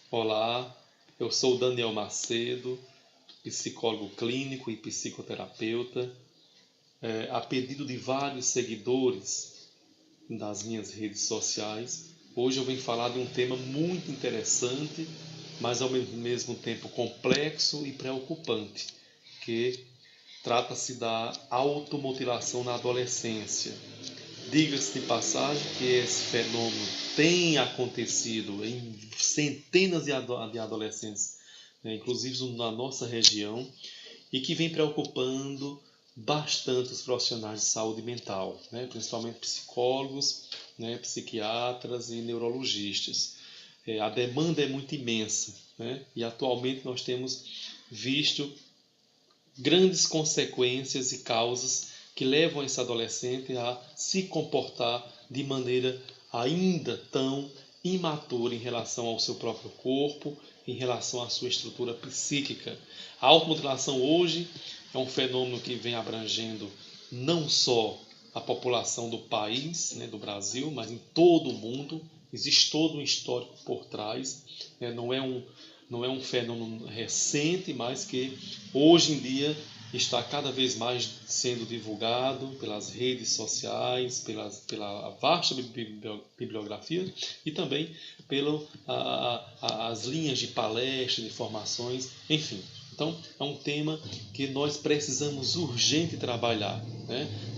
Olá, eu sou Daniel Macedo, psicólogo clínico e psicoterapeuta. A pedido de vários seguidores das minhas redes sociais, hoje eu venho falar de um tema muito interessante, mas ao mesmo tempo complexo e preocupante, que trata-se da automutilação na adolescência. Diga-se de passagem que esse fenômeno tem acontecido em centenas de adolescentes, inclusive na nossa região, e que vem preocupando bastante os profissionais de saúde mental, principalmente psicólogos, psiquiatras e neurologistas. A demanda é muito imensa, e atualmente nós temos visto grandes consequências e causas que levam esse adolescente a se comportar de maneira ainda tão imatura em relação ao seu próprio corpo, em relação à sua estrutura psíquica. A automutilação hoje é um fenômeno que vem abrangendo não só a população do país, do Brasil, mas em todo o mundo. Existe todo um histórico por trás, não é um fenômeno recente, mas que hoje em dia está cada vez mais sendo divulgado pelas redes sociais, pela vasta bibliografia e também pelas linhas de palestras, de formações, enfim. Então, é um tema que nós precisamos urgente trabalhar,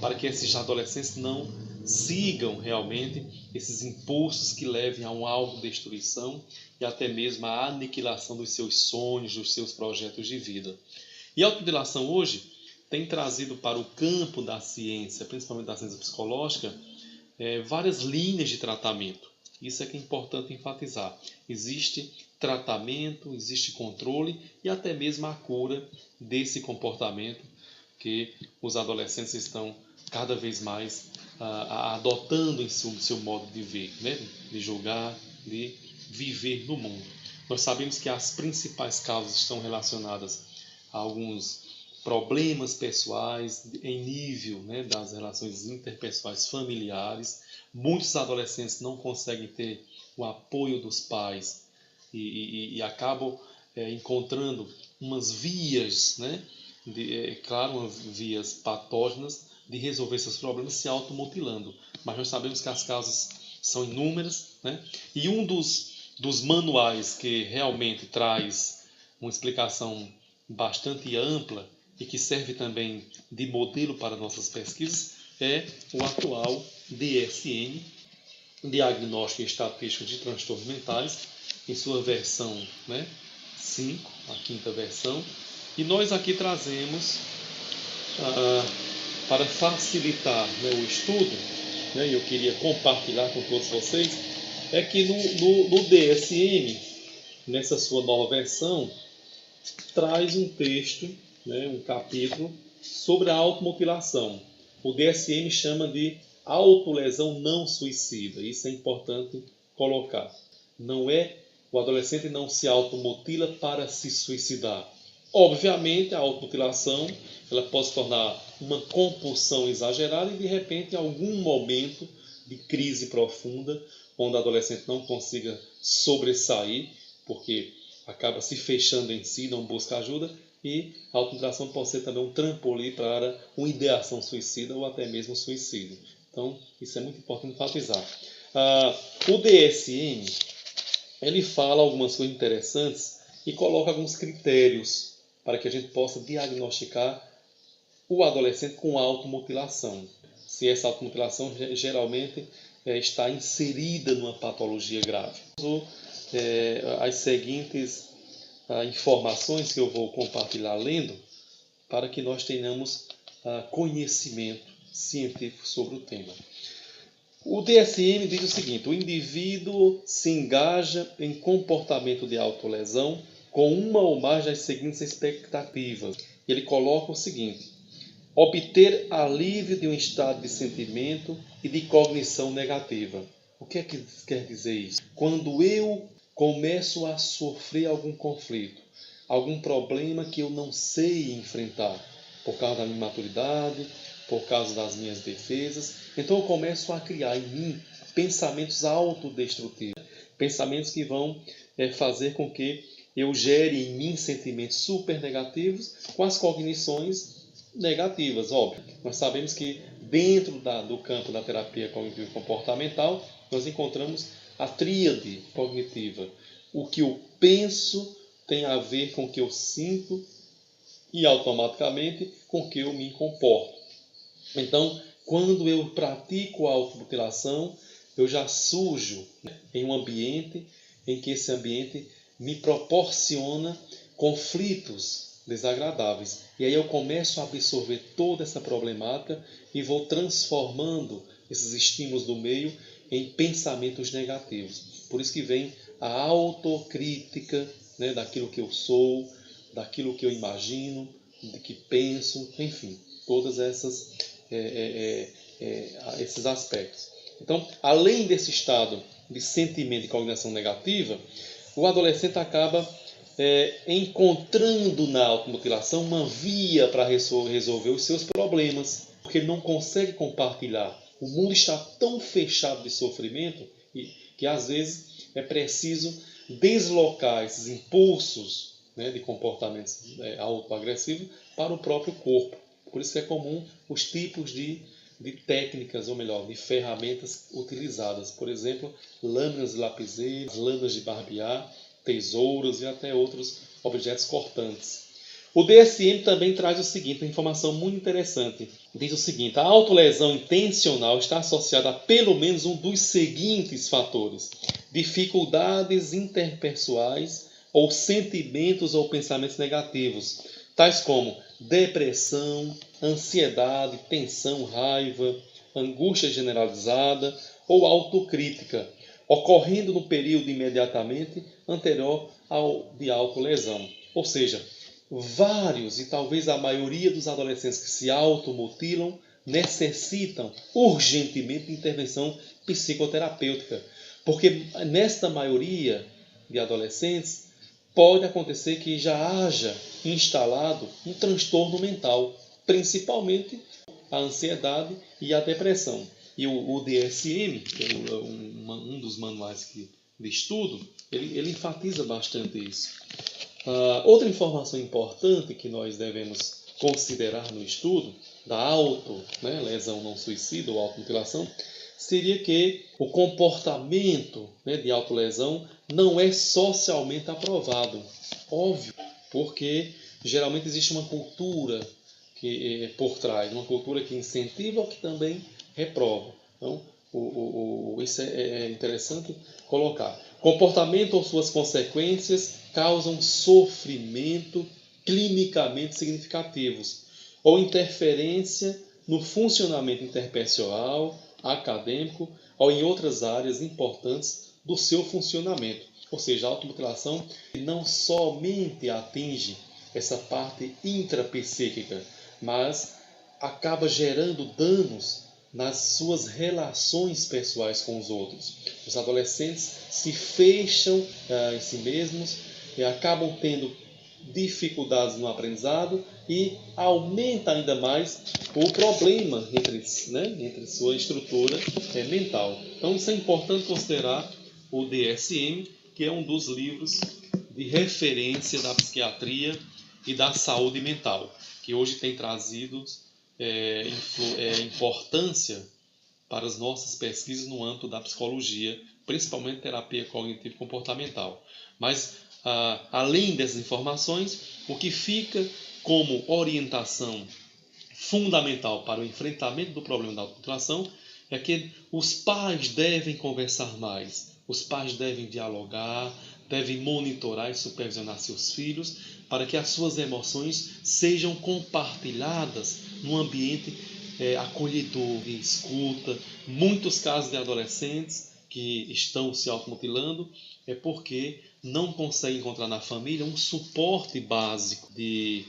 para que esses adolescentes não sigam realmente esses impulsos que levem a uma autodestruição e até mesmo a aniquilação dos seus sonhos, dos seus projetos de vida. E a automutilação hoje tem trazido para o campo da ciência, principalmente da ciência psicológica, várias linhas de tratamento. Isso é que é importante enfatizar. Existe tratamento, existe controle e até mesmo a cura desse comportamento que os adolescentes estão cada vez mais adotando em seu modo de ver, de julgar, de viver no mundo. Nós sabemos que as principais causas estão relacionadas a alguns problemas pessoais em nível das relações interpessoais familiares. Muitos adolescentes não conseguem ter o apoio dos pais e acabam encontrando umas vias, vias patógenas de resolver seus problemas se automutilando. Mas nós sabemos que as causas são inúmeras, e um dos manuais que realmente traz uma explicação bastante ampla e que serve também de modelo para nossas pesquisas é o atual DSM, Diagnóstico e Estatístico de Transtornos Mentais, em sua versão 5, a quinta versão. E nós aqui trazemos, para facilitar o estudo, e eu queria compartilhar com todos vocês, é que no DSM, nessa sua nova versão, traz um texto, um capítulo, sobre a automutilação. O DSM chama de autolesão não suicida. Isso é importante colocar. O adolescente não se automutila para se suicidar. Obviamente, a automutilação ela pode se tornar uma compulsão exagerada e, de repente, em algum momento de crise profunda, onde o adolescente não consiga sobressair, porque acaba se fechando em si, não busca ajuda, e a automutilação pode ser também um trampolim para uma ideação suicida ou até mesmo suicídio. Então, isso é muito importante enfatizar. O DSM, ele fala algumas coisas interessantes e coloca alguns critérios para que a gente possa diagnosticar o adolescente com automutilação. Se essa automutilação geralmente está inserida numa patologia grave. As seguintes informações que eu vou compartilhar lendo para que nós tenhamos conhecimento científico sobre o tema. O DSM diz o seguinte: o indivíduo se engaja em comportamento de autolesão com uma ou mais das seguintes expectativas. Ele coloca o seguinte: obter alívio de um estado de sentimento e de cognição negativa. O que é que quer dizer isso? Quando eu começo a sofrer algum conflito, algum problema que eu não sei enfrentar, por causa da minha imaturidade, por causa das minhas defesas, então eu começo a criar em mim pensamentos autodestrutivos, Pensamentos que vão fazer com que eu gere em mim sentimentos super negativos com as cognições negativas, óbvio. Nós sabemos que dentro do campo da terapia cognitivo comportamental, nós encontramos a tríade cognitiva. O que eu penso tem a ver com o que eu sinto e automaticamente com o que eu me comporto. Então, quando eu pratico a automutilação, eu já surjo em um ambiente em que esse ambiente me proporciona conflitos desagradáveis. E aí eu começo a absorver toda essa problemática e vou transformando esses estímulos do meio em pensamentos negativos. Por isso que vem a autocrítica, né, daquilo que eu sou, daquilo que eu imagino, do que penso, enfim, todas esses aspectos. Então, além desse estado de sentimento e cognição negativa, o adolescente acaba encontrando na automutilação uma via para resolver os seus problemas, porque ele não consegue compartilhar. O mundo está tão fechado de sofrimento que às vezes é preciso deslocar esses impulsos, né, de comportamentos autoagressivos para o próprio corpo. Por isso que é comum os tipos de técnicas, ou melhor, de ferramentas utilizadas. Por exemplo, lâminas de lapiseira, lâminas de barbear, tesouras e até outros objetos cortantes. O DSM também traz o seguinte, uma informação muito interessante. Diz o seguinte: a autolesão intencional está associada a pelo menos um dos seguintes fatores: dificuldades interpessoais ou sentimentos ou pensamentos negativos, tais como depressão, ansiedade, tensão, raiva, angústia generalizada ou autocrítica, ocorrendo no período imediatamente anterior ao de autolesão. Ou seja, vários e talvez a maioria dos adolescentes que se automutilam necessitam urgentemente de intervenção psicoterapêutica, porque nesta maioria de adolescentes pode acontecer que já haja instalado um transtorno mental, principalmente a ansiedade e a depressão. E o DSM, que é um dos manuais de estudo, ele enfatiza bastante isso. Outra informação importante que nós devemos considerar no estudo da lesão não suicida ou automutilação seria que o comportamento, né, de autolesão não é socialmente aprovado. Óbvio, porque geralmente existe uma cultura por trás, uma cultura que incentiva ou que também reprova. Então, isso é interessante colocar. Comportamento ou suas consequências causam sofrimento clinicamente significativos ou interferência no funcionamento interpessoal, acadêmico ou em outras áreas importantes do seu funcionamento. Ou seja, a automutilação não somente atinge essa parte intrapsíquica, mas acaba gerando danos nas suas relações pessoais com os outros. Os adolescentes se fecham em si mesmos e acabam tendo dificuldades no aprendizado e aumenta ainda mais o problema entre sua estrutura mental. Então, isso é importante considerar o DSM, que é um dos livros de referência da psiquiatria e da saúde mental, que hoje tem trazido importância para as nossas pesquisas no âmbito da psicologia, principalmente terapia cognitivo-comportamental. Mas, além dessas informações, o que fica como orientação fundamental para o enfrentamento do problema da automutilação é que os pais devem conversar mais, os pais devem dialogar, devem monitorar e supervisionar seus filhos para que as suas emoções sejam compartilhadas num ambiente acolhedor, de escuta. Muitos casos de adolescentes que estão se automutilando é porque não conseguem encontrar na família um suporte básico de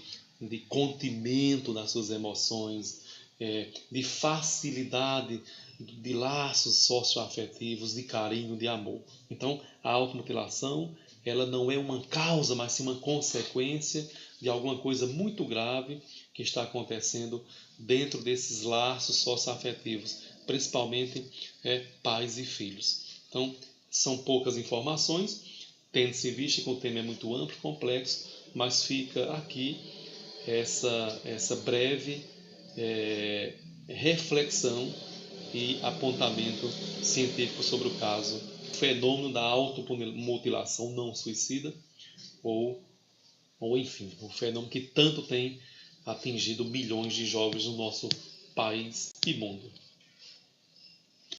contimento das suas emoções, de facilidade de laços socioafetivos, de carinho, de amor. Então, a automutilação ela não é uma causa, mas sim uma consequência de alguma coisa muito grave que está acontecendo dentro desses laços socioafetivos, principalmente pais e filhos. Então, São poucas informações, tendo-se visto que o tema é muito amplo e complexo, mas fica aqui essa breve reflexão e apontamento científico sobre o caso, o fenômeno da automutilação não suicida, ou enfim, o fenômeno que tanto tem atingido milhões de jovens no nosso país e mundo.